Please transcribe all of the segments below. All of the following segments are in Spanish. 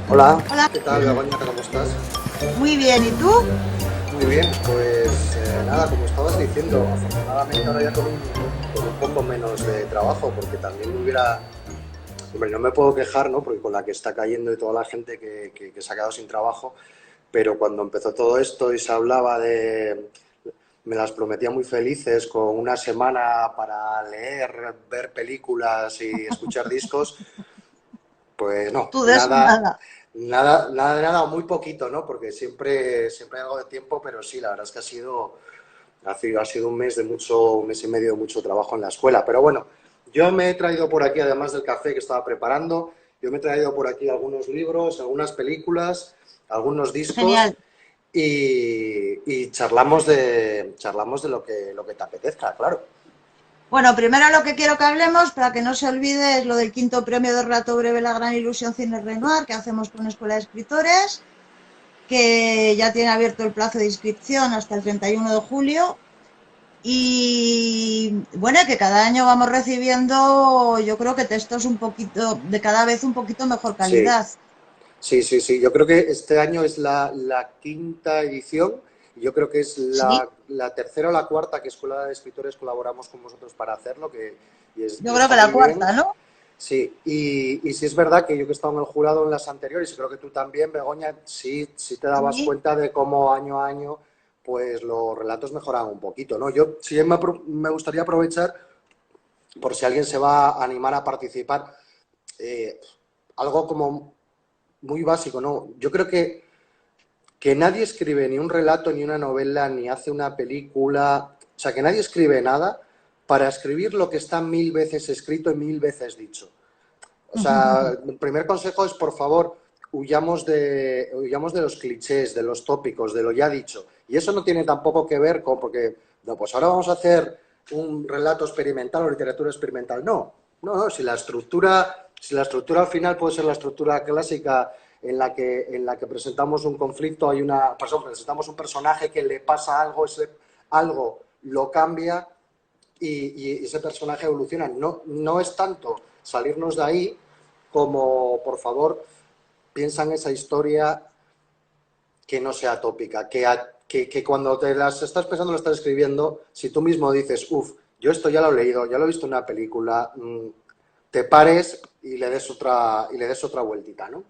Hola, Hola, ¿qué tal, Begoña? ¿Cómo estás? muy bien. ¿Y tú? Muy bien, pues nada, como estabas diciendo, afortunadamente ahora ya con un poco menos de trabajo, porque también me hubiera... Hombre, no me puedo quejar, ¿no? Porque con la que está cayendo y toda la gente que se ha quedado sin trabajo, pero cuando empezó todo esto y se hablaba de... Me las prometía muy felices con una semana para leer, ver películas y escuchar discos. Pues no, Tú de eso nada, nada. nada, nada de nada, muy poquito, ¿no? Porque siempre hay algo de tiempo, pero sí, la verdad es que ha sido un mes y medio de mucho trabajo en la escuela. Pero bueno, yo me he traído por aquí, además del café que estaba preparando, yo me he traído por aquí algunos libros, algunas películas, algunos discos Genial. y charlamos de lo que te apetezca, claro. Bueno, primero lo que quiero que hablemos, para que no se olvide, es lo del quinto premio de Relato Breve La Gran Ilusión Cine Renoir, que hacemos con Escuela de Escritores, que ya tiene abierto el plazo de inscripción hasta el 31 de julio. Y bueno, que cada año vamos recibiendo, yo creo que textos un poquito, de cada vez un poquito mejor Sí, calidad. sí, sí, sí. Yo creo que este año es la quinta edición. Y yo creo que es Sí, la tercera o la cuarta que Escuela de Escritores colaboramos con vosotros para hacerlo, yo y creo está que la muy bien. cuarta, ¿no? Sí, y sí es verdad que yo que he estado en el jurado en las anteriores, y creo que tú también, Begoña, sí te dabas Sí. cuenta de cómo año a año pues los relatos mejoran un poquito, ¿no? Yo sí me gustaría aprovechar por si alguien se va a animar a participar, eh, algo como muy básico, ¿no? Yo creo que nadie escribe ni un relato, ni una novela, ni hace una película, o sea, que nadie escribe nada para escribir lo que está mil veces escrito y mil veces dicho. O sea, el primer consejo es, por favor, huyamos de los clichés, de los tópicos, de lo ya dicho. Y eso no tiene tampoco que ver con, porque, no, pues ahora vamos a hacer un relato experimental o literatura experimental. No, no, no, si la estructura al final puede ser la estructura clásica en la que presentamos un conflicto, presentamos un personaje que le pasa algo, ese algo lo cambia y ese personaje evoluciona. No, no es tanto salirnos de ahí como, por favor, piensa en esa historia que no sea tópica, que cuando te las estás pensando, lo estás escribiendo, si tú mismo dices, uff, yo esto ya lo he leído, ya lo he visto en una película, te pares y le des otra vueltita, ¿no?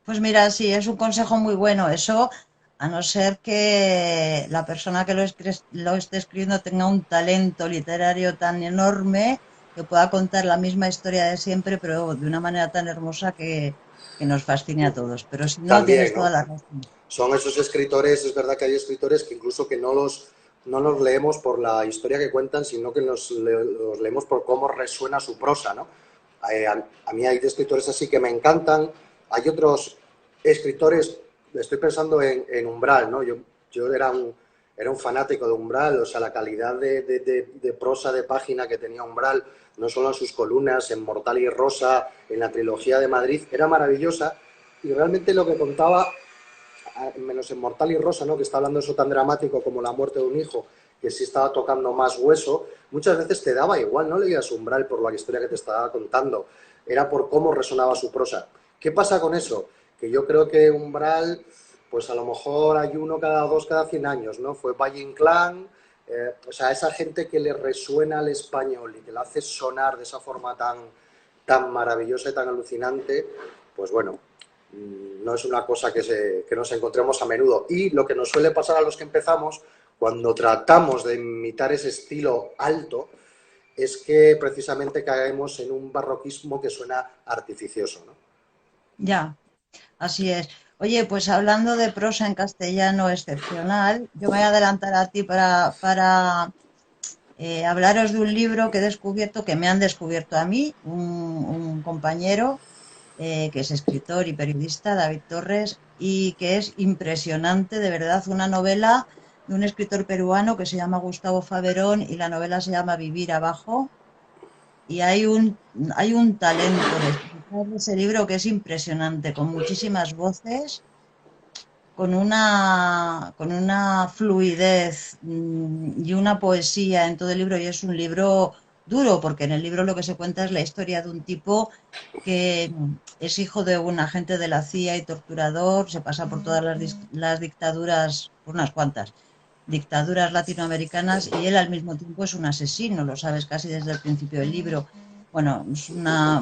Pues mira, sí, es un consejo muy bueno eso, a no ser que la persona que lo esté escribiendo tenga un talento literario tan enorme que pueda contar la misma historia de siempre, pero de una manera tan hermosa que nos fascine a todos. Pero si no, tienes También, toda ¿no? la razón. Son esos escritores, es verdad que hay escritores que incluso que no los leemos por la historia que cuentan, sino que los leemos por cómo resuena su prosa, ¿no? A mí hay escritores así que me encantan, hay otros escritores, estoy pensando en Umbral, ¿no? Yo era un fanático de Umbral, o sea, la calidad de prosa de página que tenía Umbral, no solo en sus columnas, en Mortal y Rosa, en la trilogía de Madrid, era maravillosa, y realmente lo que contaba, menos en Mortal y Rosa, ¿no? Que está hablando de eso tan dramático como la muerte de un hijo, que sí estaba tocando más hueso, muchas veces te daba igual, no leías Umbral por la historia que te estaba contando, era por cómo resonaba su prosa. ¿Qué pasa con eso? Que yo creo que Umbral, pues a lo mejor hay uno cada dos, cada 100 años, ¿no? Fue Valle Inclán, o sea, esa gente que le resuena al español y que le hace sonar de esa forma tan maravillosa y tan alucinante, pues bueno, no es una cosa que nos encontremos a menudo. Y lo que nos suele pasar a los que empezamos, cuando tratamos de imitar ese estilo alto, es que precisamente caemos en un barroquismo que suena artificioso, ¿no? Ya, así es. Oye, pues hablando de prosa en castellano excepcional, yo me voy a adelantar a ti para hablaros de un libro que he descubierto, que me han descubierto a mí, un compañero que es escritor y periodista, David Torres, y que es impresionante, de verdad, una novela de un escritor peruano que se llama Gustavo Faverón y la novela se llama Vivir abajo. Y hay un talento detrás de ese libro que es impresionante, con muchísimas voces, con una fluidez y una poesía en todo el libro, y es un libro duro, porque en el libro lo que se cuenta es la historia de un tipo que es hijo de un agente de la CIA y torturador, se pasa por todas las dictaduras, por unas cuantas dictaduras latinoamericanas, y él al mismo tiempo es un asesino, lo sabes casi desde el principio del libro. Bueno, es una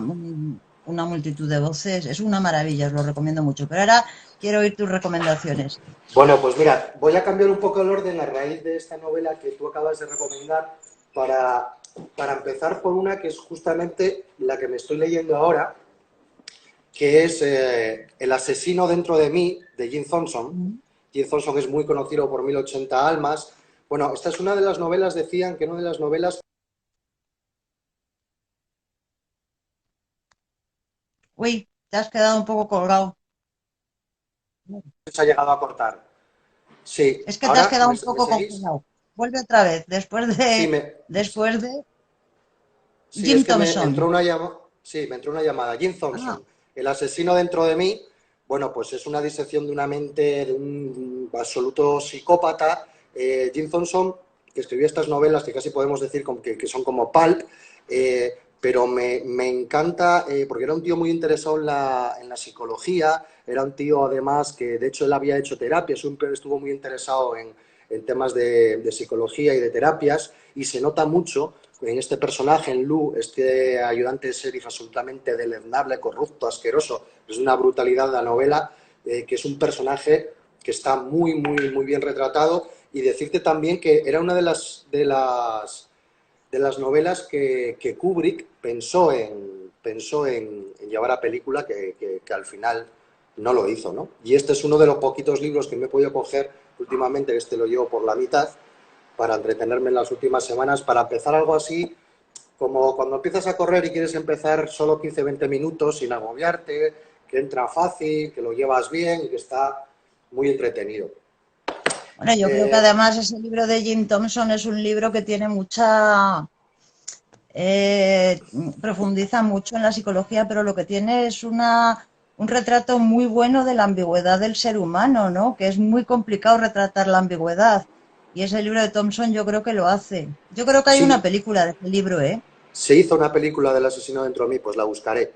multitud de voces, es una maravilla, os lo recomiendo mucho. Pero ahora quiero oír tus recomendaciones. Bueno, pues mira, voy a cambiar un poco el orden a raíz de esta novela que tú acabas de recomendar para, para empezar por una que es justamente la que me estoy leyendo ahora, que es El asesino dentro de mí, de Jim Thompson. Jim Thompson es muy conocido por 1080 almas. Bueno, esta es una de las novelas, decían que una de las novelas Uy, te has quedado un poco colgado. que se ha llegado a cortar. Sí, Es que te has ahora, quedado un me poco seguís? congelado. Vuelve otra vez, Sí, después de sí, es Jim que me entró Thompson. una llamada. Sí, me entró una llamada. Jim Ah, Thompson, El asesino dentro de mí. Bueno, pues es una disección de una mente de un absoluto psicópata. Jim Thompson, que escribió estas novelas que casi podemos decir que son como pulp, pero me encanta porque era un tío muy interesado en la psicología, era un tío además que de hecho él había hecho terapia, siempre estuvo muy interesado en temas de psicología y de terapias, y se nota mucho en este personaje, en Lou, este ayudante de sheriff absolutamente deleznable, corrupto, asqueroso. Es una brutalidad la novela, que es un personaje que está muy bien retratado. Y decirte también que era una de las novelas que Kubrick pensó en llevar a película, que al final no lo hizo, ¿no? Y este es uno de los poquitos libros que me he podido coger últimamente, este lo llevo por la mitad, para entretenerme en las últimas semanas, para empezar algo así, como cuando empiezas a correr y quieres empezar solo 15-20 minutos sin agobiarte, que entra fácil, que lo llevas bien y que está muy entretenido. bueno, yo creo que Eh, además ese libro de Jim Thompson es un libro que tiene profundiza mucho en la psicología, pero lo que tiene es un retrato muy bueno de la ambigüedad del ser humano, ¿no? Que es muy complicado retratar la ambigüedad. Y ese libro de Thompson yo creo que lo hace. Yo creo que hay una sí, película de ese libro, ¿eh? se hizo una película del asesino dentro de mí, pues la buscaré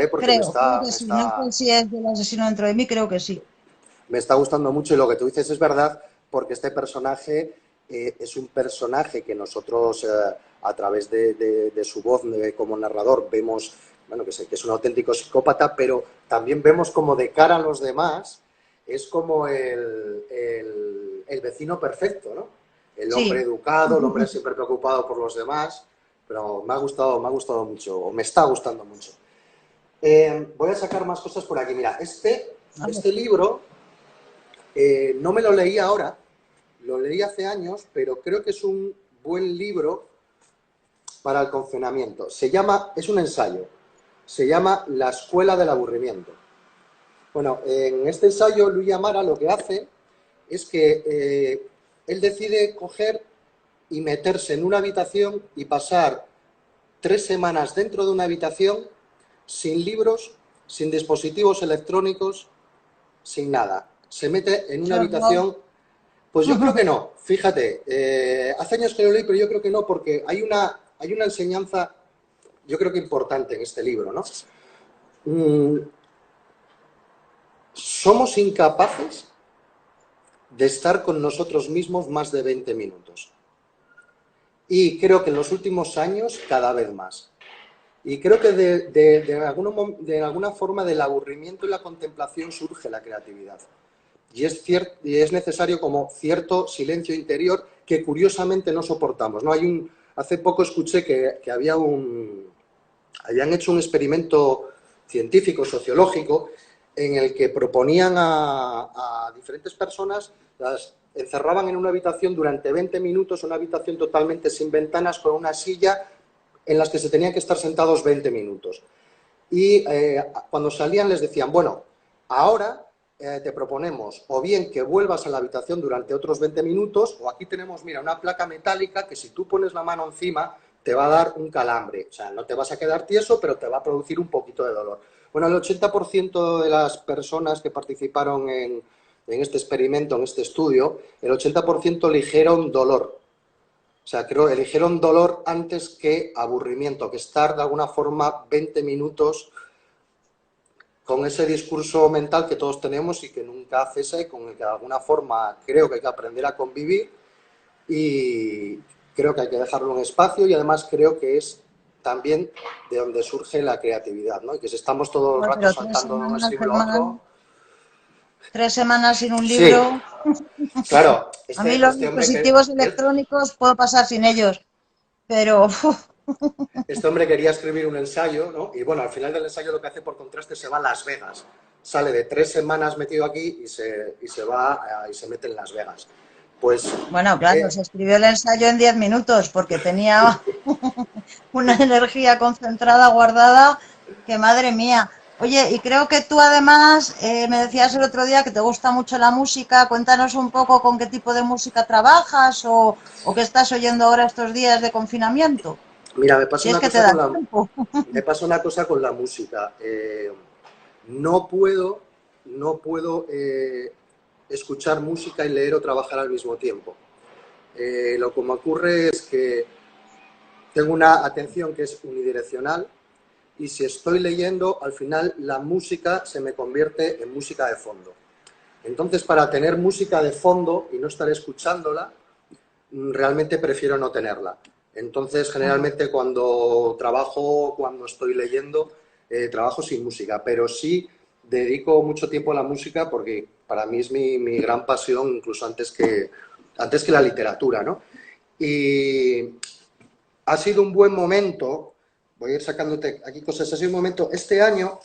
porque Creo que sí. No sé si es del asesino dentro de mí, creo que sí. me está gustando mucho, y lo que tú dices es verdad, porque este personaje es un personaje que nosotros a través de su voz como narrador vemos, bueno, que es un auténtico psicópata, pero también vemos como de cara a los demás es como el vecino perfecto, ¿no? El hombre Sí. educado, el hombre siempre preocupado por los demás, pero me ha gustado mucho, o me está gustando mucho. Voy a sacar más cosas por aquí. Mira, A ver. este libro no me lo leí ahora, lo leí hace años, pero creo que es un buen libro para el confinamiento. Es un ensayo, se llama La escuela del aburrimiento. Bueno, en este ensayo Luis Amara lo que hace es que él decide coger y meterse en una habitación y pasar 3 semanas dentro de una habitación sin libros, sin dispositivos electrónicos, sin nada. Se mete en una Qué horror. habitación. Pues yo creo que no, fíjate, hace años que lo leí, pero yo creo que no, porque hay una enseñanza, yo creo que importante en este libro, ¿no? Mm, somos incapaces de estar con nosotros mismos más de 20 minutos. Y creo que en los últimos años cada vez más. Y creo que de alguna forma del aburrimiento y la contemplación surge la creatividad. Y es necesario como cierto silencio interior que curiosamente no soportamos, ¿no? Hace poco escuché que habían hecho un experimento científico, sociológico, en el que proponían a diferentes personas, las encerraban en una habitación durante 20 minutos, una habitación totalmente sin ventanas, con una silla en las que se tenían que estar sentados 20 minutos. Y cuando salían les decían, bueno, ahora te proponemos o bien que vuelvas a la habitación durante otros 20 minutos, o aquí tenemos, mira, una placa metálica que si tú pones la mano encima te va a dar un calambre. O sea, no te vas a quedar tieso, pero te va a producir un poquito de dolor. Bueno, el 80% de las personas que participaron en este experimento, en este estudio, el 80% eligieron dolor. O sea, creo que eligieron dolor antes que aburrimiento, que estar de alguna forma 20 minutos con ese discurso mental que todos tenemos y que nunca cesa y con el que de alguna forma creo que hay que aprender a convivir y creo que hay que dejarlo en espacio y además creo que es también de donde surge la creatividad, ¿no? Y que si estamos todo el Bueno, rato pero tres saltando de un semanas, extremo a Germán, otro... 3 semanas sin un Sí, libro. claro, A mí los este hombre que... dispositivos electrónicos puedo pasar sin ellos, pero Este hombre quería escribir un ensayo, ¿no? Y bueno, al final del ensayo lo que hace por contraste se va a Las Vegas. Sale de 3 semanas metido aquí y se va y se mete en Las Vegas. Pues bueno, claro, eh, se escribió el ensayo en 10 minutos porque tenía una energía concentrada guardada que madre mía. Oye, y creo que tú además me decías el otro día que te gusta mucho la música. Cuéntanos un poco con qué tipo de música trabajas o qué estás oyendo ahora estos días de confinamiento, mira, si es que te da tiempo. me pasa una cosa con la música. No puedo, no puedo escuchar música y leer o trabajar al mismo tiempo. Lo que me ocurre es que tengo una atención que es unidireccional y si estoy leyendo, al final la música se me convierte en música de fondo. Entonces, para tener música de fondo y no estar escuchándola, realmente prefiero no tenerla. Entonces, generalmente cuando trabajo, cuando estoy leyendo, trabajo sin música, pero sí dedico mucho tiempo a la música porque para mí es mi gran pasión, incluso antes que la literatura, ¿no? Y ha sido un buen momento, voy a ir sacándote aquí cosas, ha sido un momento, este año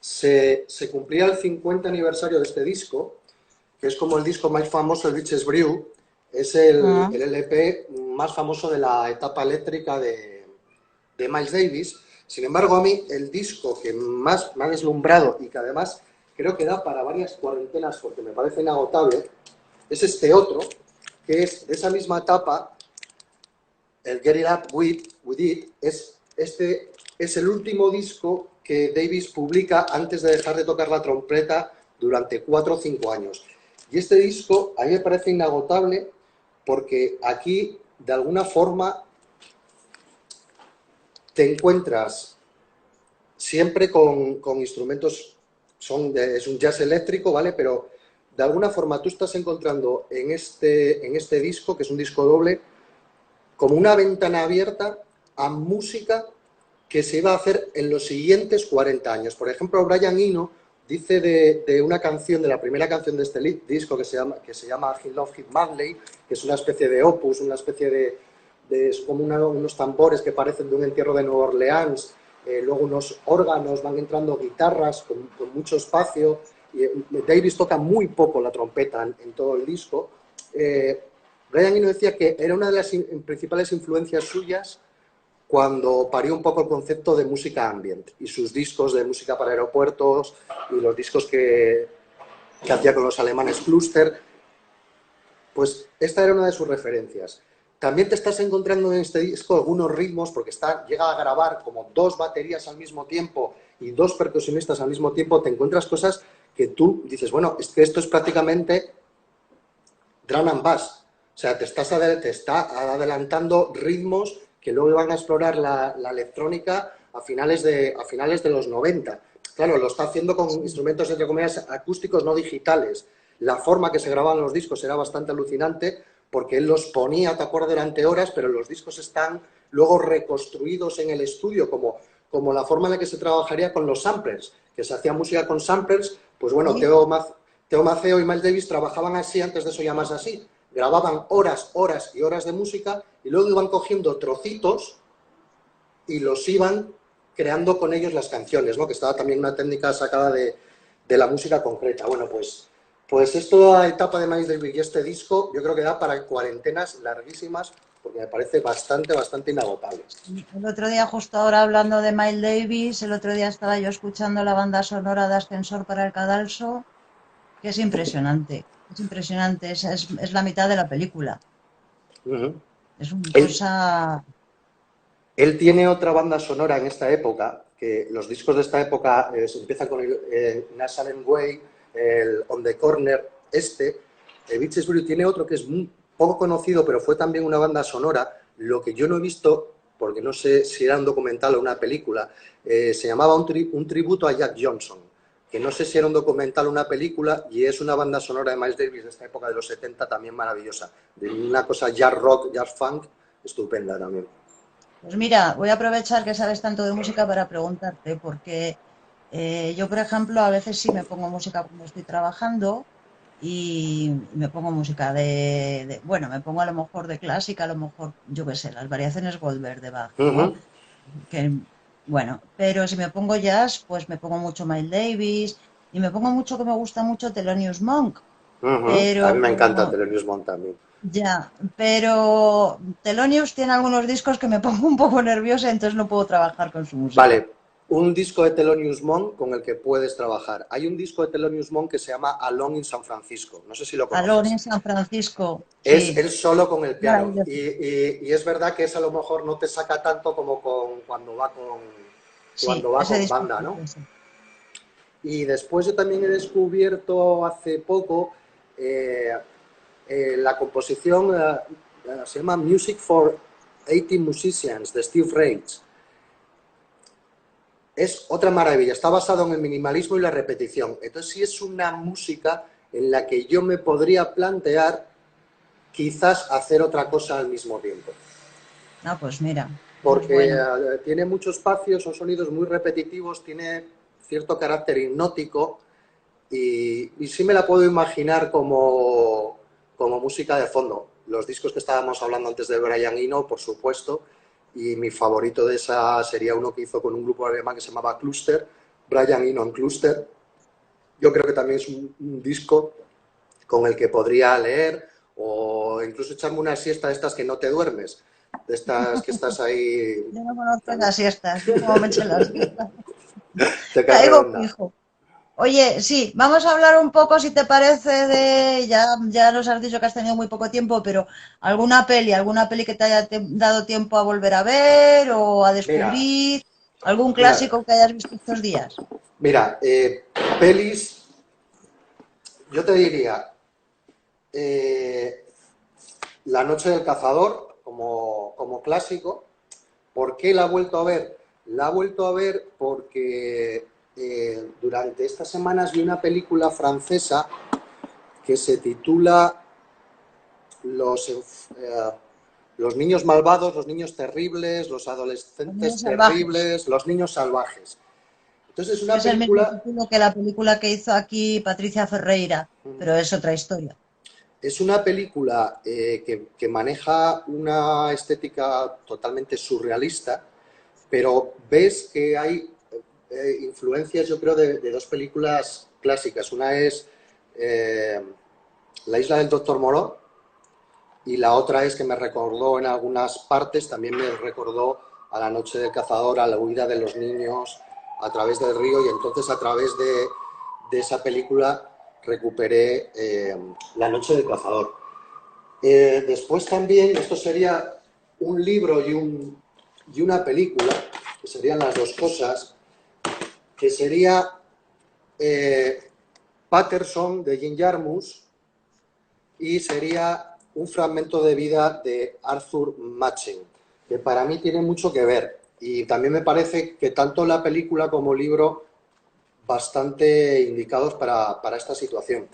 se cumplía el 50 aniversario de este disco, que es como el disco más famoso de Bitches Brew, es Ah, el LP más famoso de la etapa eléctrica de Miles Davis. Sin embargo, a mí el disco que más me ha deslumbrado y que además creo que da para varias cuarentenas porque me parece inagotable, es este otro, que es de esa misma etapa, el Get It Up With It, es el último disco que Davis publica antes de dejar de tocar la trompeta durante 4 o 5 años. Y este disco a mí me parece inagotable porque aquí, de alguna forma, te encuentras siempre con instrumentos, es un jazz eléctrico, ¿vale? Pero de alguna forma tú estás encontrando en este disco, que es un disco doble, como una ventana abierta a música que se iba a hacer en los siguientes 40 años. Por ejemplo, Brian Eno dice de una canción, de la primera canción de este disco que se llama He Love Him Madly, que es una especie de opus, una especie es como unos tambores que parecen de un entierro de Nueva Orleans, luego unos órganos, van entrando guitarras con mucho espacio, y Davis toca muy poco la trompeta en todo el disco. Brian Eno decía que era una de las principales influencias suyas cuando parió un poco el concepto de música ambient y sus discos de música para aeropuertos y los discos que hacía con los alemanes Cluster, pues esta era una de sus referencias. También te estás encontrando en este disco algunos ritmos, porque llega a grabar como 2 baterías al mismo tiempo y 2 percusionistas al mismo tiempo, te encuentras cosas que tú dices, bueno, es que esto es prácticamente drum and bass. O sea, te está adelantando ritmos que luego van a explorar la electrónica a finales de los 90. Claro, lo está haciendo con instrumentos, entre comillas, acústicos no digitales. La forma que se grababan los discos era bastante alucinante porque él los ponía, te acuerdas, durante horas, pero los discos están luego reconstruidos en el estudio como la forma en la que se trabajaría con los samplers, que se hacía música con samplers, pues bueno, sí. Theo Maceo y Miles Davis trabajaban así antes de eso ya más así. Grababan horas, horas y horas de música y luego iban cogiendo trocitos y los iban creando con ellos las canciones, ¿no? Que estaba también una técnica sacada de la música concreta. Bueno, pues esta etapa de Miles Davis y este disco yo creo que da para cuarentenas larguísimas porque me parece bastante inagotable. El otro día, justo ahora hablando de Miles Davis, el otro día estaba yo escuchando la banda sonora de Ascensor para el Cadalso, que es impresionante, es la mitad de la película, Uh -huh. es una Él, cosa... Él tiene otra banda sonora en esta época, que los discos de esta época se empiezan con el Nasal Way, el On the Corner, Bitches Brew tiene otro que es un poco conocido, pero fue también una banda sonora. Lo que yo no he visto, porque no sé si era un documental o una película, se llamaba un tributo a Jack Johnson, que no sé si era un documental o una película, y es una banda sonora de Miles Davis de esta época de los 70 también maravillosa. De una cosa jazz rock, jazz funk, estupenda también. Pues mira, voy a aprovechar que sabes tanto de música para preguntarte, porque yo, por ejemplo, a veces sí me pongo música cuando estoy trabajando y me pongo música bueno, me pongo a lo mejor de clásica, a lo mejor, yo qué sé, las variaciones Goldberg de Bach, Uh ¿no? -huh, Que, bueno, pero si me pongo jazz, pues me pongo mucho Miles Davis y me pongo mucho que me gusta mucho Thelonious Monk, uh -huh. A pero mí me encanta Thelonious Monk también. ya, pero Thelonious tiene algunos discos que me pongo un poco nerviosa, entonces no puedo trabajar con su música. Vale, un disco de Thelonious Monk con el que puedes trabajar. Hay un disco de Thelonious Monk que se llama Alone in San Francisco. No sé si lo Alone conoces. en San Francisco, Es sí, él solo con el piano. maravilloso. Y es verdad que es a lo mejor no te saca tanto como Sí, cuando va ese con disco es banda, ¿no? precioso. Y después yo también he descubierto hace poco eh, la composición, se llama Music for 80 Musicians de Steve Reich. Es otra maravilla, está basado en el minimalismo y la repetición. Entonces sí es una música en la que yo me podría plantear quizás hacer otra cosa al mismo tiempo. Ah, pues mira, eso es Porque bueno. tiene mucho espacio, son sonidos muy repetitivos, tiene cierto carácter hipnótico y sí me la puedo imaginar como música de fondo. Los discos que estábamos hablando antes de Brian Eno, por supuesto, y mi favorito de esa sería uno que hizo con un grupo alemán que se llamaba Cluster, Brian Eno and Cluster. Yo creo que también es un disco con el que podría leer o incluso echarme una siesta de estas que no te duermes, de estas que estás ahí, Yo no conozco ¿sabes? las siestas, yo como me eché las siestas, Te cae caigo redonda. fijo. Oye, sí, vamos a hablar un poco, si te parece, ya nos has dicho que has tenido muy poco tiempo, pero alguna peli que te haya dado tiempo a volver a ver o a Mira, descubrir, algún mira, clásico que hayas visto estos días. mira, pelis, yo te diría, eh, La noche del cazador como clásico. ¿Por qué la he vuelto a ver? La he vuelto a ver porque durante estas semanas vi una película francesa que se titula Los, los niños malvados, los niños terribles, los Los niños adolescentes salvajes, terribles, los niños salvajes. Entonces es que una es el mismo película, título que la película que hizo aquí Patricia Ferreira, pero es otra historia. que maneja una estética totalmente surrealista, pero ves que hay influencias, yo creo, de dos películas clásicas. Una es eh, La isla del Doctor Moreau y la otra es que me recordó en algunas partes, también me recordó a La noche del cazador, a la huida de los niños a través del río y entonces a través de esa película recuperé La noche del cazador. Después también, esto sería un libro y una película, que serían las dos cosas, que sería eh, Patterson de Jim Jarmusch y sería un fragmento de vida de Arthur Machen, que para mí tiene mucho que ver. Y también me parece que tanto la película como el libro bastante indicados para esta situación.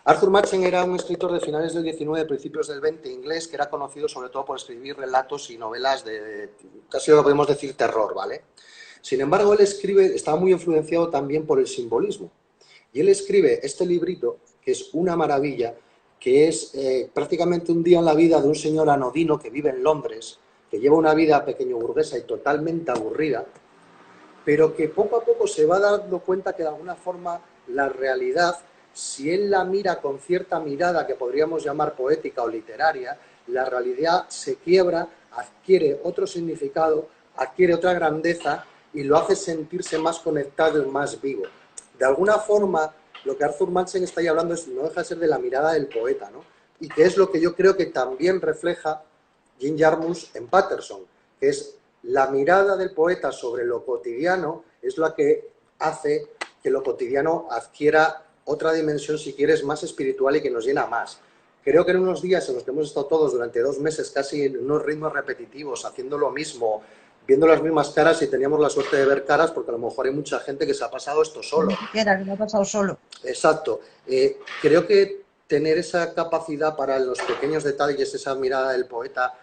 Arthur Machen era un escritor de finales del 19, principios del 20 inglés, que era conocido sobre todo por escribir relatos y novelas de casi lo podemos decir terror, ¿vale? Sin embargo, él estaba muy influenciado también por el simbolismo. Y él escribe este librito, que es una maravilla, que es prácticamente un día en la vida de un señor anodino que vive en Londres, que lleva una vida pequeño burguesa y totalmente aburrida, pero que poco a poco se va dando cuenta que de alguna forma la realidad, si él la mira con cierta mirada que podríamos llamar poética o literaria, la realidad se quiebra, adquiere otro significado, adquiere otra grandeza y lo hace sentirse más conectado y más vivo. De alguna forma, lo que Arthur Machen está ahí hablando no deja de ser de la mirada del poeta, ¿no? Y que es lo que yo creo que también refleja Jim Jarmusch en Patterson, que es la mirada del poeta sobre lo cotidiano es la que hace que lo cotidiano adquiera otra dimensión, si quieres, más espiritual y que nos llena más. creo que en unos días en los que hemos estado todos durante 2 meses casi en unos ritmos repetitivos, haciendo lo mismo, viendo las mismas caras y teníamos la suerte de ver caras porque a lo mejor hay mucha gente que se ha pasado esto Ni solo. siquiera, que lo ha pasado solo. Exacto. Creo que tener esa capacidad para los pequeños detalles, esa mirada del poeta,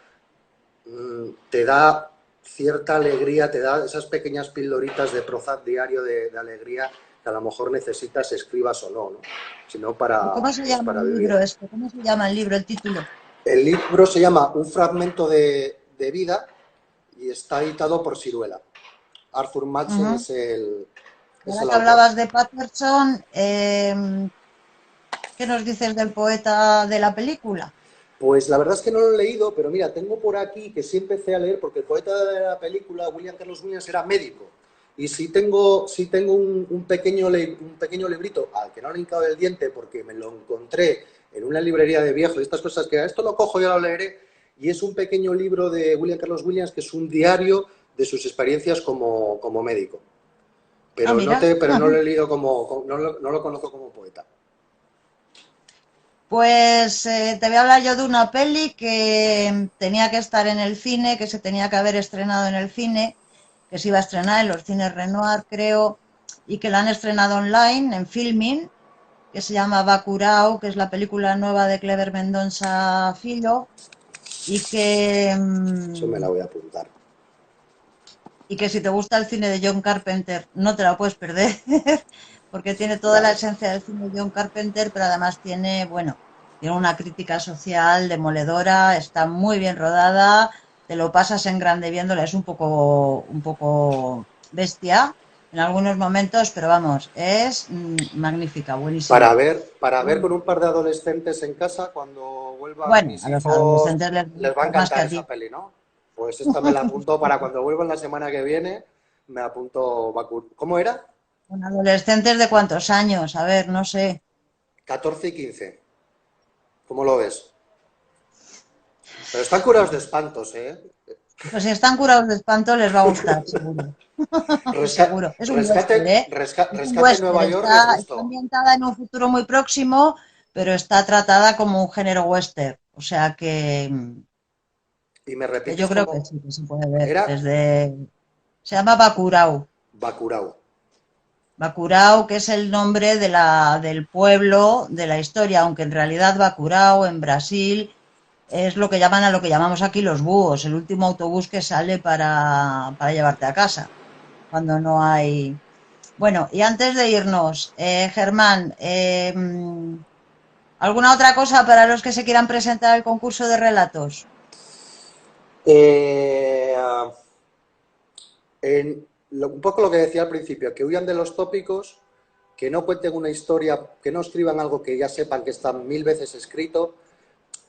te da cierta alegría, te da esas pequeñas pildoritas de Prozac diario de alegría que a lo mejor necesitas, escribas o no, ¿no? Sino ¿Y cómo se pues llama para el vivir. libro este? ¿Cómo se llama el libro, el título? El libro se llama Un fragmento de vida y está editado por Siruela. Arthur Machen Ujú. es Ahora el que autor. hablabas de Patterson, ¿qué nos dices del poeta de la película? Pues la verdad es que no lo he leído, pero mira, tengo por aquí que sí empecé a leer, porque el poeta de la película, William Carlos Williams, era médico. Y sí tengo un pequeño librito al que no le he hincado el diente porque me lo encontré en una librería de viejos, estas cosas que a esto lo cojo y lo leeré, y es un pequeño libro de William Carlos Williams que es un diario de sus experiencias como médico. Ah, mira. Pero no lo he leído no lo conozco como poeta. Pues te voy a hablar yo de una peli que tenía que estar en el cine, que se tenía que haber estrenado en el cine, que se iba a estrenar en los cines Renoir, creo, y que la han estrenado online, en Filmin, que se llama Bacurau, que es la película nueva de Clever Mendonça Filho, y que, Eso me la voy a apuntar. y que si te gusta el cine de John Carpenter, no te la puedes perder, porque tiene toda la Vale. esencia del cine de John Carpenter, pero además tiene, bueno, tiene una crítica social demoledora, está muy bien rodada, te lo pasas en grande viéndola, es un poco bestia en algunos momentos, pero vamos, es magnífica, buenísima. Para ver con un par de adolescentes en casa, cuando vuelvan Bueno, mis a los hijos, adolescentes les les va a gusta más que encantar a esa ti. peli, ¿no? Pues esta me la apunto para cuando vuelvan la semana que viene, me apunto Bakur. ¿Cómo era? ¿Con adolescentes de cuántos años? A ver, no sé. 14 y 15. ¿Cómo lo ves? Pero están curados de espantos, ¿eh? Pues si están curados de espanto les va a gustar, seguro. Seguro. Es un western, ¿eh? Es un Rescate en western. Nueva York les Está gustó. ambientada en un futuro muy próximo, pero está tratada como un género western. O sea Y me que yo repites creo que cómo sí, que se puede ver. era Desde... Se llama Bacurau. Bacurau. Bacurau, que es el nombre de del pueblo de la historia, aunque en realidad Bacurau en Brasil es lo que llaman a lo que llamamos aquí los búhos, el último autobús que sale para llevarte a casa, cuando no hay... Bueno, y antes de irnos, Germán, ¿alguna otra cosa para los que se quieran presentar al concurso de relatos? Eh, un poco lo que decía al principio, que huyan de los tópicos, que no cuenten una historia, que no escriban algo que ya sepan que está 1000 veces escrito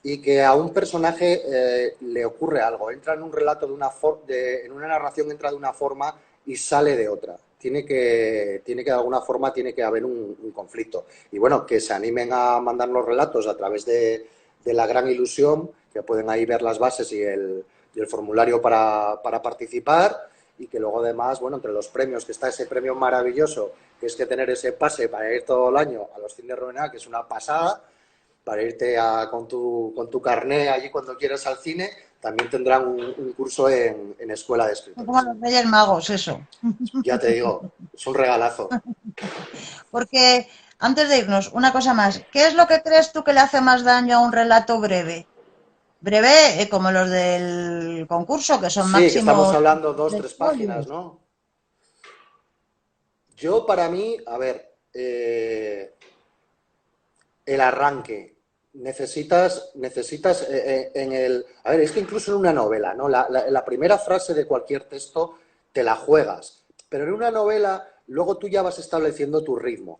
y que a un personaje le ocurre algo. Entra en un relato en una narración entra de una forma y sale de otra. Tiene que de alguna forma tiene que haber un conflicto. Y bueno, que se animen a mandar los relatos a través de la gran ilusión, que pueden ahí ver las bases y el formulario para participar y que luego además, bueno, entre los premios, que está ese premio maravilloso, que es que tener ese pase para ir todo el año a los cines Ruena, que es una pasada, para irte con tu carné allí cuando quieras al cine, también tendrán un curso en Escuela de Son como Escritores. los Reyes Magos, eso. Ya te digo, es un regalazo. Porque antes de irnos, una cosa más, ¿qué es lo que crees tú que le hace más daño a un relato breve? Breve, como los del concurso, que son Sí, que estamos máximo hablando dos, 3 tres páginas, folios. ¿no? Yo, para mí, a ver, el arranque. Necesitas en el... A ver, es que incluso en una novela, ¿no? La primera frase de cualquier texto te la juegas, pero en una novela luego tú ya vas estableciendo tu ritmo,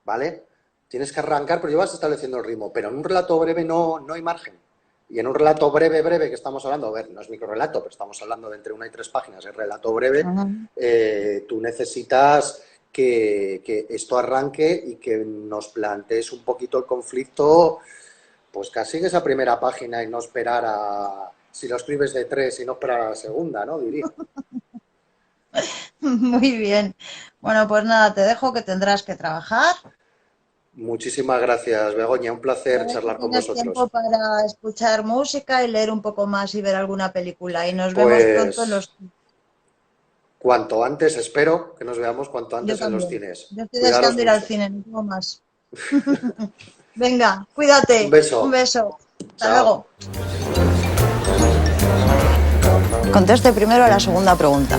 ¿vale? Tienes que arrancar, pero ya vas estableciendo el ritmo, pero en un relato breve no hay margen. Y en un relato breve que estamos hablando, a ver, no es microrelato, pero estamos hablando de entre 1 y 3 páginas, es relato breve, Ujú. tú necesitas que esto arranque y que nos plantees un poquito el conflicto, pues casi en esa primera página y no esperar a, si lo escribes de 3 y no esperar a la segunda, ¿no? Diría. Muy bien. Bueno, pues nada, te dejo que tendrás que trabajar Muchísimas gracias, Begoña. Un A placer ver si charlar con tienes tiempo vosotros. para escuchar música y leer un poco más y ver alguna película. Y nos vemos pronto en Pues los... cuanto antes, espero que nos veamos cuanto Yo antes en los también. cines. Yo estoy Cuidaros deseando ir al mucho. cine, no tengo más. Venga, Un cuídate. Un beso. beso. Hasta Chao. luego. Conteste primero la segunda pregunta.